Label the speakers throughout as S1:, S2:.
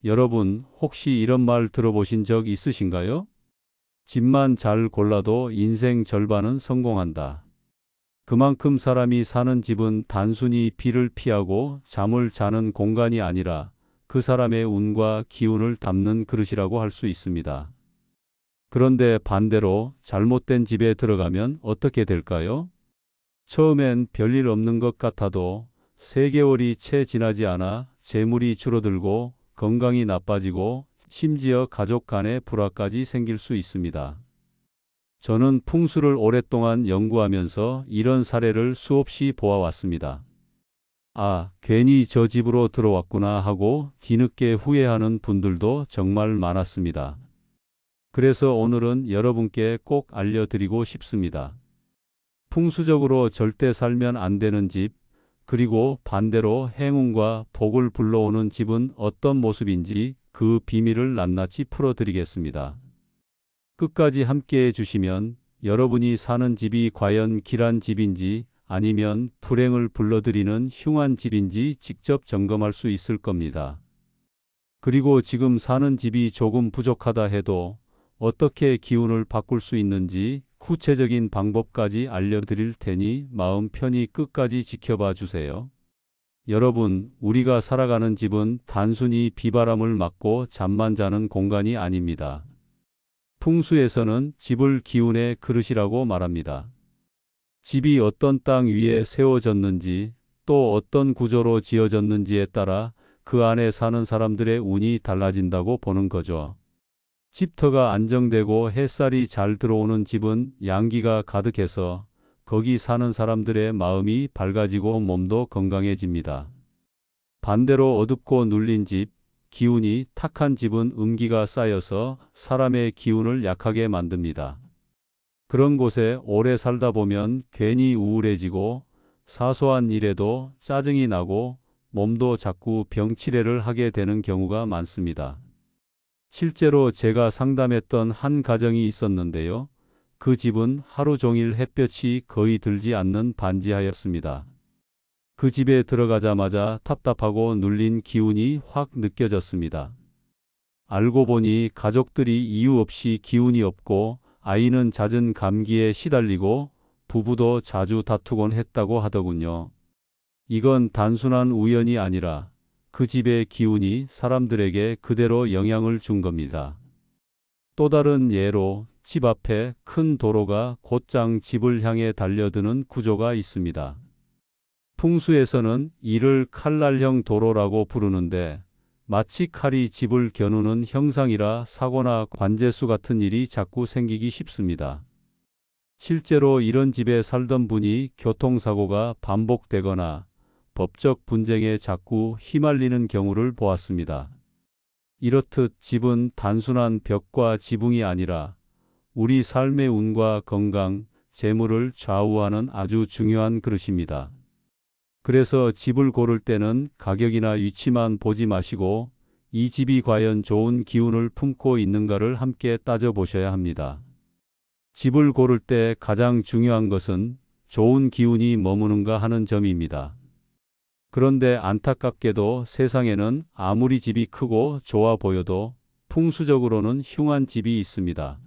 S1: 여러분, 혹시 이런 말 들어보신 적 있으신가요? 집만 잘 골라도 인생 절반은 성공한다. 그만큼 사람이 사는 집은 단순히 비를 피하고 잠을 자는 공간이 아니라 그 사람의 운과 기운을 담는 그릇이라고 할 수 있습니다. 그런데 반대로 잘못된 집에 들어가면 어떻게 될까요? 처음엔 별일 없는 것 같아도 3개월이 채 지나지 않아 재물이 줄어들고 건강이 나빠지고 심지어 가족 간의 불화까지 생길 수 있습니다. 저는 풍수를 오랫동안 연구하면서 이런 사례를 수없이 보아왔습니다. 아, 괜히 저 집으로 들어왔구나 하고 뒤늦게 후회하는 분들도 정말 많았습니다. 그래서 오늘은 여러분께 꼭 알려드리고 싶습니다. 풍수적으로 절대 살면 안 되는 집, 그리고 반대로 행운과 복을 불러오는 집은 어떤 모습인지 그 비밀을 낱낱이 풀어드리겠습니다. 끝까지 함께 해주시면 여러분이 사는 집이 과연 길한 집인지 아니면 불행을 불러들이는 흉한 집인지 직접 점검할 수 있을 겁니다. 그리고 지금 사는 집이 조금 부족하다 해도 어떻게 기운을 바꿀 수 있는지 구체적인 방법까지 알려드릴 테니 마음 편히 끝까지 지켜봐 주세요. 여러분, 우리가 살아가는 집은 단순히 비바람을 맞고 잠만 자는 공간이 아닙니다. 풍수에서는 집을 기운의 그릇이라고 말합니다. 집이 어떤 땅 위에 세워졌는지 또 어떤 구조로 지어졌는지에 따라 그 안에 사는 사람들의 운이 달라진다고 보는 거죠. 집터가 안정되고 햇살이 잘 들어오는 집은 양기가 가득해서 거기 사는 사람들의 마음이 밝아지고 몸도 건강해집니다. 반대로 어둡고 눌린 집, 기운이 탁한 집은 음기가 쌓여서 사람의 기운을 약하게 만듭니다. 그런 곳에 오래 살다 보면 괜히 우울해지고 사소한 일에도 짜증이 나고 몸도 자꾸 병치레를 하게 되는 경우가 많습니다. 실제로 제가 상담했던 한 가정이 있었는데요. 그 집은 하루 종일 햇볕이 거의 들지 않는 반지하였습니다. 그 집에 들어가자마자 답답하고 눌린 기운이 확 느껴졌습니다. 알고 보니 가족들이 이유 없이 기운이 없고 아이는 잦은 감기에 시달리고 부부도 자주 다투곤 했다고 하더군요. 이건 단순한 우연이 아니라 그 집의 기운이 사람들에게 그대로 영향을 준 겁니다. 또 다른 예로 집 앞에 큰 도로가 곧장 집을 향해 달려드는 구조가 있습니다. 풍수에서는 이를 칼날형 도로라고 부르는데 마치 칼이 집을 겨누는 형상이라 사고나 관제수 같은 일이 자꾸 생기기 쉽습니다. 실제로 이런 집에 살던 분이 교통사고가 반복되거나 법적 분쟁에 자꾸 휘말리는 경우를 보았습니다. 이렇듯 집은 단순한 벽과 지붕이 아니라 우리 삶의 운과 건강, 재물을 좌우하는 아주 중요한 그릇입니다. 그래서 집을 고를 때는 가격이나 위치만 보지 마시고 이 집이 과연 좋은 기운을 품고 있는가를 함께 따져보셔야 합니다. 집을 고를 때 가장 중요한 것은 좋은 기운이 머무는가 하는 점입니다. 그런데 안타깝게도 세상에는 아무리 집이 크고 좋아 보여도 풍수적으로는 흉한 집이 있습니다.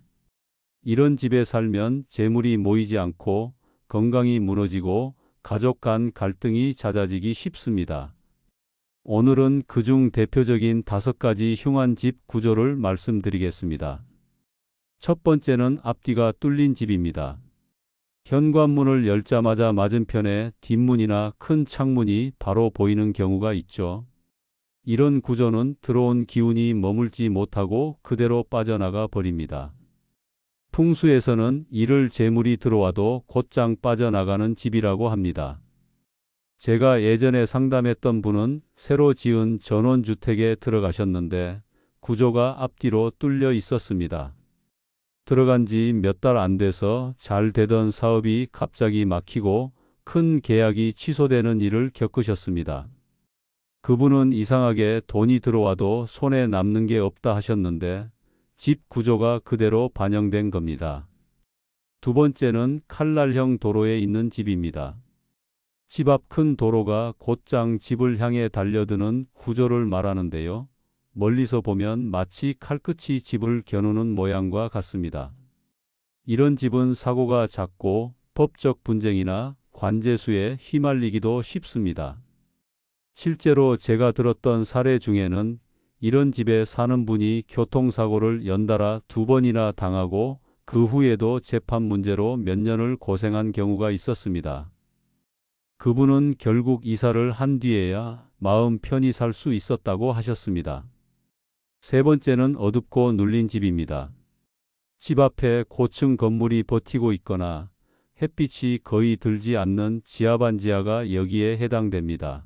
S1: 이런 집에 살면 재물이 모이지 않고 건강이 무너지고 가족 간 갈등이 잦아지기 쉽습니다. 오늘은 그중 대표적인 5가지 흉한 집 구조를 말씀드리겠습니다. 첫 번째는 앞뒤가 뚫린 집입니다. 현관문을 열자마자 맞은편에 뒷문이나 큰 창문이 바로 보이는 경우가 있죠. 이런 구조는 들어온 기운이 머물지 못하고 그대로 빠져나가 버립니다. 풍수에서는 이를 재물이 들어와도 곧장 빠져나가는 집이라고 합니다. 제가 예전에 상담했던 분은 새로 지은 전원주택에 들어가셨는데 구조가 앞뒤로 뚫려 있었습니다. 들어간 지 몇 달 안 돼서 잘 되던 사업이 갑자기 막히고 큰 계약이 취소되는 일을 겪으셨습니다. 그분은 이상하게 돈이 들어와도 손에 남는 게 없다 하셨는데 집 구조가 그대로 반영된 겁니다. 두 번째는 칼날형 도로에 있는 집입니다. 집 앞 큰 도로가 곧장 집을 향해 달려드는 구조를 말하는데요. 멀리서 보면 마치 칼끝이 집을 겨누는 모양과 같습니다. 이런 집은 사고가 잦고 법적 분쟁이나 관제수에 휘말리기도 쉽습니다. 실제로 제가 들었던 사례 중에는 이런 집에 사는 분이 교통사고를 연달아 2번이나 당하고 그 후에도 재판 문제로 몇 년을 고생한 경우가 있었습니다. 그분은 결국 이사를 한 뒤에야 마음 편히 살 수 있었다고 하셨습니다. 세 번째는 어둡고 눌린 집입니다. 집 앞에 고층 건물이 버티고 있거나 햇빛이 거의 들지 않는 지하반지하가 여기에 해당됩니다.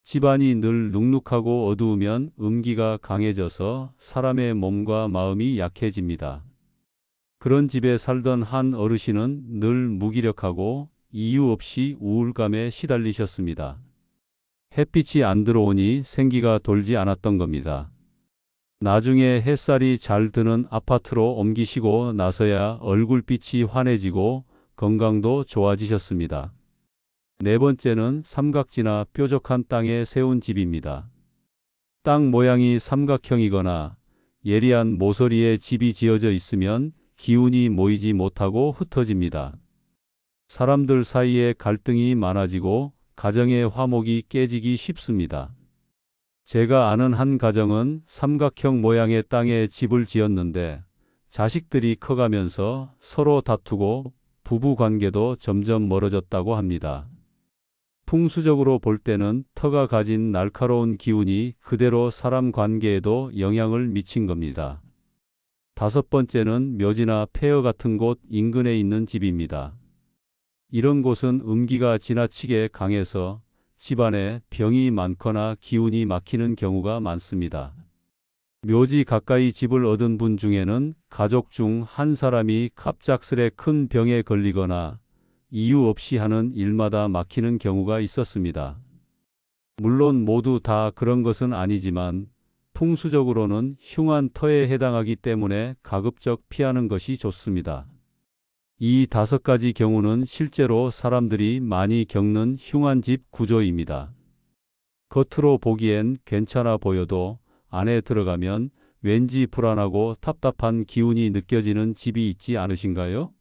S1: 집안이 늘 눅눅하고 어두우면 음기가 강해져서 사람의 몸과 마음이 약해집니다. 그런 집에 살던 한 어르신은 늘 무기력하고 이유 없이 우울감에 시달리셨습니다. 햇빛이 안 들어오니 생기가 돌지 않았던 겁니다. 나중에 햇살이 잘 드는 아파트로 옮기시고 나서야 얼굴빛이 환해지고 건강도 좋아지셨습니다. 네 번째는 삼각지나 뾰족한 땅에 세운 집입니다. 땅 모양이 삼각형이거나 예리한 모서리에 집이 지어져 있으면 기운이 모이지 못하고 흩어집니다. 사람들 사이에 갈등이 많아지고 가정의 화목이 깨지기 쉽습니다. 제가 아는 한 가정은 삼각형 모양의 땅에 집을 지었는데 자식들이 커가면서 서로 다투고 부부 관계도 점점 멀어졌다고 합니다. 풍수적으로 볼 때는 터가 가진 날카로운 기운이 그대로 사람 관계에도 영향을 미친 겁니다. 다섯 번째는 묘지나 폐허 같은 곳 인근에 있는 집입니다. 이런 곳은 음기가 지나치게 강해서 집안에 병이 많거나 기운이 막히는 경우가 많습니다. 묘지 가까이 집을 얻은 분 중에는 가족 중 한 사람이 갑작스레 큰 병에 걸리거나 이유 없이 하는 일마다 막히는 경우가 있었습니다. 물론 모두 다 그런 것은 아니지만 풍수적으로는 흉한 터에 해당하기 때문에 가급적 피하는 것이 좋습니다. 이 5가지 경우는 실제로 사람들이 많이 겪는 흉한 집 구조입니다. 겉으로 보기엔 괜찮아 보여도 안에 들어가면 왠지 불안하고 답답한 기운이 느껴지는 집이 있지 않으신가요?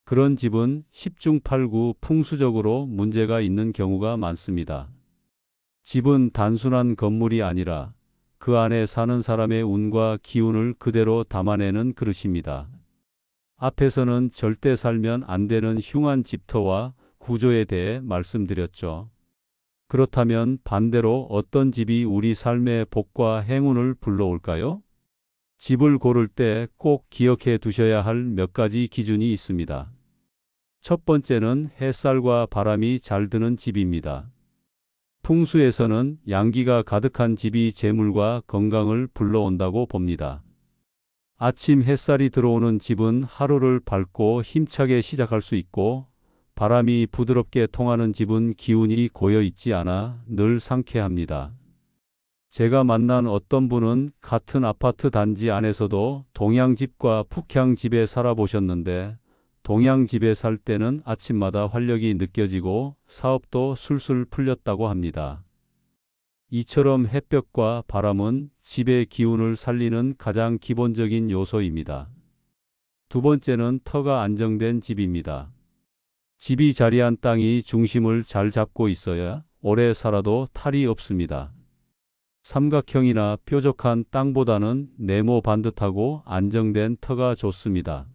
S1: 그런 집은 10중 8구 풍수적으로 문제가 있는 경우가 많습니다. 집은 단순한 건물이 아니라 그 안에 사는 사람의 운과 기운을 그대로 담아내는 그릇입니다. 앞에서는 절대 살면 안 되는 흉한 집터와 구조에 대해 말씀드렸죠. 그렇다면 반대로 어떤 집이 우리 삶의 복과 행운을 불러올까요? 집을 고를 때 꼭 기억해 두셔야 할 몇 가지 기준이 있습니다. 첫 번째는 햇살과 바람이 잘 드는 집입니다. 풍수에서는 양기가 가득한 집이 재물과 건강을 불러온다고 봅니다. 아침 햇살이 들어오는 집은 하루를 밝고 힘차게 시작할 수 있고 바람이 부드럽게 통하는 집은 기운이 고여 있지 않아 늘 상쾌합니다. 제가 만난 어떤 분은 같은 아파트 단지 안에서도 동양집과 북향집에 살아보셨는데 동양집에 살 때는 아침마다 활력이 느껴지고 사업도 술술 풀렸다고 합니다. 이처럼 햇볕과 바람은 집의 기운을 살리는 가장 기본적인 요소입니다. 두 번째는 터가 안정된 집입니다. 집이 자리한 땅이 중심을 잘 잡고 있어야 오래 살아도 탈이 없습니다. 삼각형이나 뾰족한 땅보다는 네모 반듯하고 안정된 터가 좋습니다.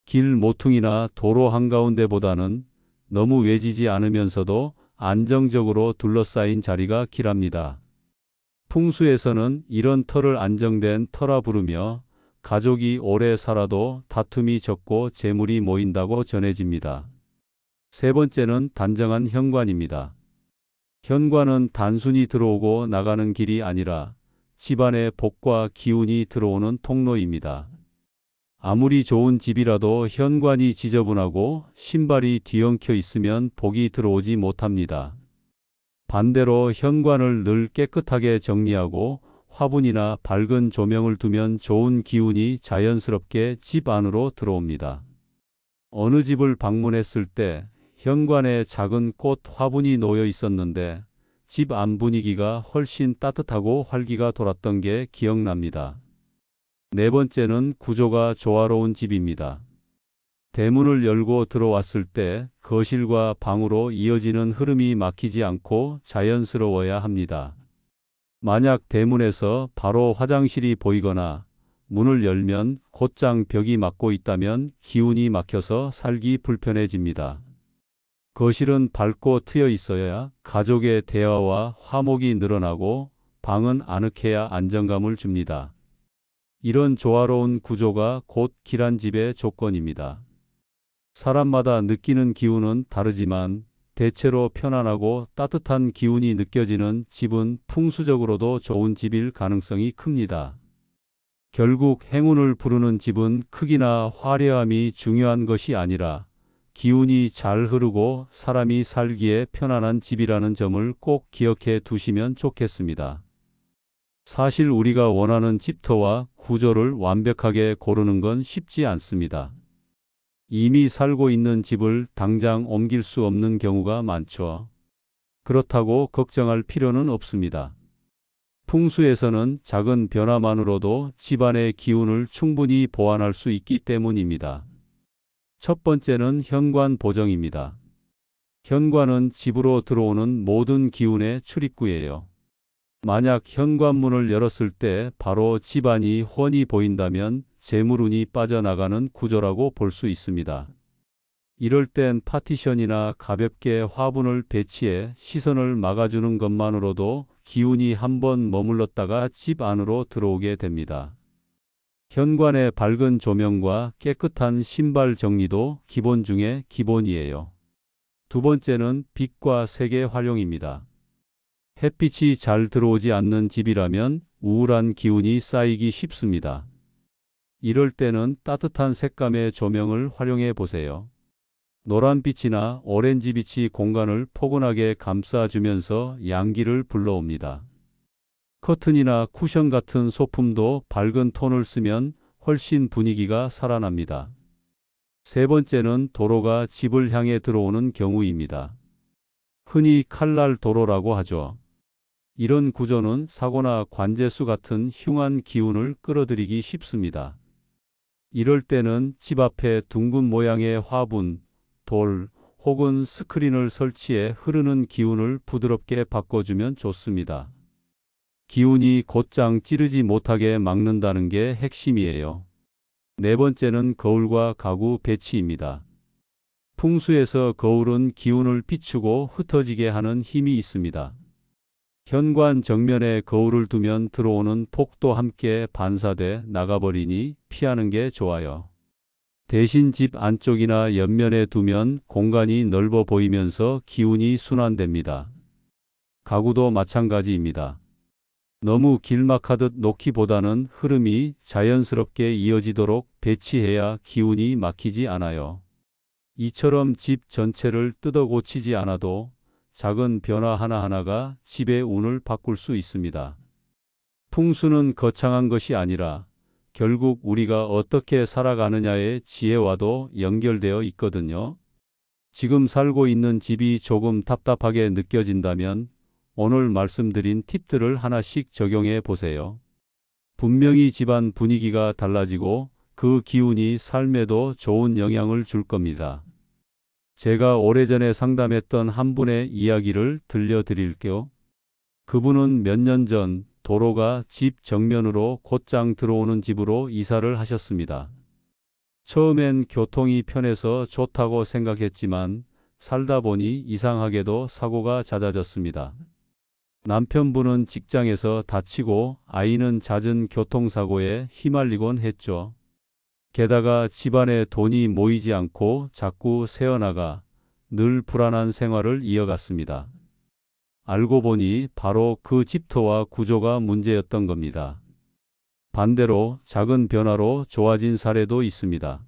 S1: 길 모퉁이나 도로 한가운데보다는 너무 외지지 않으면서도 안정적으로 둘러싸인 자리가 길합니다. 풍수에서는 이런 터를 안정된 터라 부르며 가족이 오래 살아도 다툼이 적고 재물이 모인다고 전해집니다. 세 번째는 단정한 현관입니다. 현관은 단순히 들어오고 나가는 길이 아니라 집안의 복과 기운이 들어오는 통로입니다. 아무리 좋은 집이라도 현관이 지저분하고 신발이 뒤엉켜 있으면 복이 들어오지 못합니다. 반대로 현관을 늘 깨끗하게 정리하고 화분이나 밝은 조명을 두면 좋은 기운이 자연스럽게 집 안으로 들어옵니다. 어느 집을 방문했을 때 현관에 작은 꽃 화분이 놓여 있었는데 집 안 분위기가 훨씬 따뜻하고 활기가 돌았던 게 기억납니다. 네 번째는 구조가 조화로운 집입니다. 대문을 열고 들어왔을 때 거실과 방으로 이어지는 흐름이 막히지 않고 자연스러워야 합니다. 만약 대문에서 바로 화장실이 보이거나 문을 열면 곧장 벽이 막고 있다면 기운이 막혀서 살기 불편해집니다. 거실은 밝고 트여 있어야 가족의 대화와 화목이 늘어나고 방은 아늑해야 안정감을 줍니다. 이런 조화로운 구조가 곧 길한 집의 조건입니다. 사람마다 느끼는 기운은 다르지만 대체로 편안하고 따뜻한 기운이 느껴지는 집은 풍수적으로도 좋은 집일 가능성이 큽니다. 결국 행운을 부르는 집은 크기나 화려함이 중요한 것이 아니라 기운이 잘 흐르고 사람이 살기에 편안한 집이라는 점을 꼭 기억해 두시면 좋겠습니다. 사실 우리가 원하는 집터와 구조를 완벽하게 고르는 건 쉽지 않습니다. 이미 살고 있는 집을 당장 옮길 수 없는 경우가 많죠. 그렇다고 걱정할 필요는 없습니다. 풍수에서는 작은 변화만으로도 집안의 기운을 충분히 보완할 수 있기 때문입니다. 첫 번째는 현관 보정입니다. 현관은 집으로 들어오는 모든 기운의 출입구예요. 만약 현관문을 열었을 때 바로 집안이 훤히 보인다면 재물운이 빠져나가는 구조라고 볼 수 있습니다. 이럴 땐 파티션이나 가볍게 화분을 배치해 시선을 막아주는 것만으로도 기운이 한번 머물렀다가 집 안으로 들어오게 됩니다. 현관의 밝은 조명과 깨끗한 신발 정리도 기본 중에 기본이에요. 두 번째는 빛과 색의 활용입니다. 햇빛이 잘 들어오지 않는 집이라면 우울한 기운이 쌓이기 쉽습니다. 이럴 때는 따뜻한 색감의 조명을 활용해 보세요. 노란빛이나 오렌지빛이 공간을 포근하게 감싸주면서 양기를 불러옵니다. 커튼이나 쿠션 같은 소품도 밝은 톤을 쓰면 훨씬 분위기가 살아납니다. 세 번째는 도로가 집을 향해 들어오는 경우입니다. 흔히 칼날 도로라고 하죠. 이런 구조는 사고나 관제수 같은 흉한 기운을 끌어들이기 쉽습니다. 이럴 때는 집 앞에 둥근 모양의 화분, 돌 혹은 스크린을 설치해 흐르는 기운을 부드럽게 바꿔주면 좋습니다. 기운이 곧장 찌르지 못하게 막는다는 게 핵심이에요. 네 번째는 거울과 가구 배치입니다. 풍수에서 거울은 기운을 비추고 흩어지게 하는 힘이 있습니다. 현관 정면에 거울을 두면 들어오는 폭도 함께 반사돼 나가버리니 피하는 게 좋아요. 대신 집 안쪽이나 옆면에 두면 공간이 넓어 보이면서 기운이 순환됩니다. 가구도 마찬가지입니다. 너무 길막하듯 놓기보다는 흐름이 자연스럽게 이어지도록 배치해야 기운이 막히지 않아요. 이처럼 집 전체를 뜯어 고치지 않아도 작은 변화 하나하나가 집의 운을 바꿀 수 있습니다. 풍수는 거창한 것이 아니라 결국 우리가 어떻게 살아가느냐의 지혜와도 연결되어 있거든요. 지금 살고 있는 집이 조금 답답하게 느껴진다면 오늘 말씀드린 팁들을 하나씩 적용해 보세요. 분명히 집안 분위기가 달라지고 그 기운이 삶에도 좋은 영향을 줄 겁니다. 제가 오래전에 상담했던 한 분의 이야기를 들려드릴게요. 그분은 몇 년 전 도로가 집 정면으로 곧장 들어오는 집으로 이사를 하셨습니다. 처음엔 교통이 편해서 좋다고 생각했지만 살다 보니 이상하게도 사고가 잦아졌습니다. 남편분은 직장에서 다치고 아이는 잦은 교통사고에 휘말리곤 했죠. 게다가 집안에 돈이 모이지 않고 자꾸 새어나가 늘 불안한 생활을 이어갔습니다. 알고 보니 바로 그 집터와 구조가 문제였던 겁니다. 반대로 작은 변화로 좋아진 사례도 있습니다.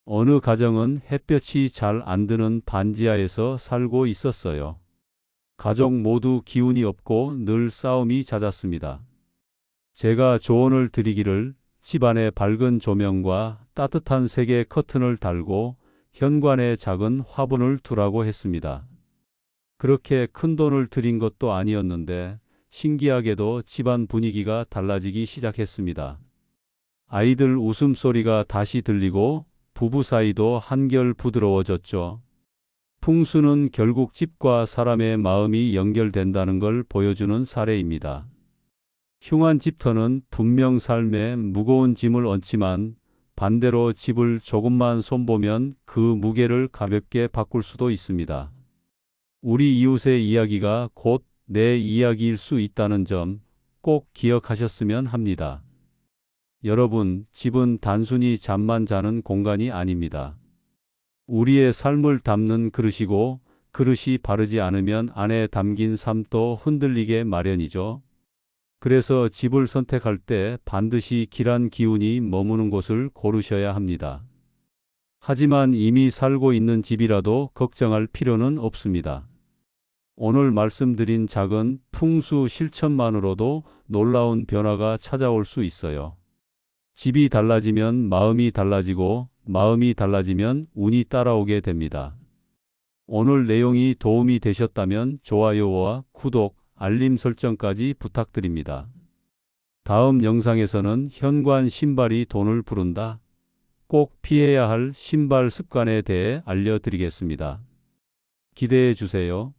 S1: 어느 가정은 햇볕이 잘 안 드는 반지하에서 살고 있었어요. 가족 모두 기운이 없고 늘 싸움이 잦았습니다. 제가 조언을 드리기를 집안에 밝은 조명과 따뜻한 색의 커튼을 달고 현관에 작은 화분을 두라고 했습니다. 그렇게 큰 돈을 들인 것도 아니었는데 신기하게도 집안 분위기가 달라지기 시작했습니다. 아이들 웃음소리가 다시 들리고 부부 사이도 한결 부드러워졌죠. 풍수는 결국 집과 사람의 마음이 연결된다는 걸 보여주는 사례입니다. 흉한 집터는 분명 삶에 무거운 짐을 얹지만 반대로 집을 조금만 손보면 그 무게를 가볍게 바꿀 수도 있습니다. 우리 이웃의 이야기가 곧 내 이야기일 수 있다는 점 꼭 기억하셨으면 합니다. 여러분, 집은 단순히 잠만 자는 공간이 아닙니다. 우리의 삶을 담는 그릇이고 그릇이 바르지 않으면 안에 담긴 삶도 흔들리게 마련이죠. 그래서 집을 선택할 때 반드시 길한 기운이 머무는 곳을 고르셔야 합니다. 하지만 이미 살고 있는 집이라도 걱정할 필요는 없습니다. 오늘 말씀드린 작은 풍수 실천만으로도 놀라운 변화가 찾아올 수 있어요. 집이 달라지면 마음이 달라지고 마음이 달라지면 운이 따라오게 됩니다. 오늘 내용이 도움이 되셨다면 좋아요와 구독, 알림 설정까지 부탁드립니다. 다음 영상에서는 현관 신발이 돈을 부른다. 꼭 피해야 할 신발 습관에 대해 알려드리겠습니다. 기대해 주세요.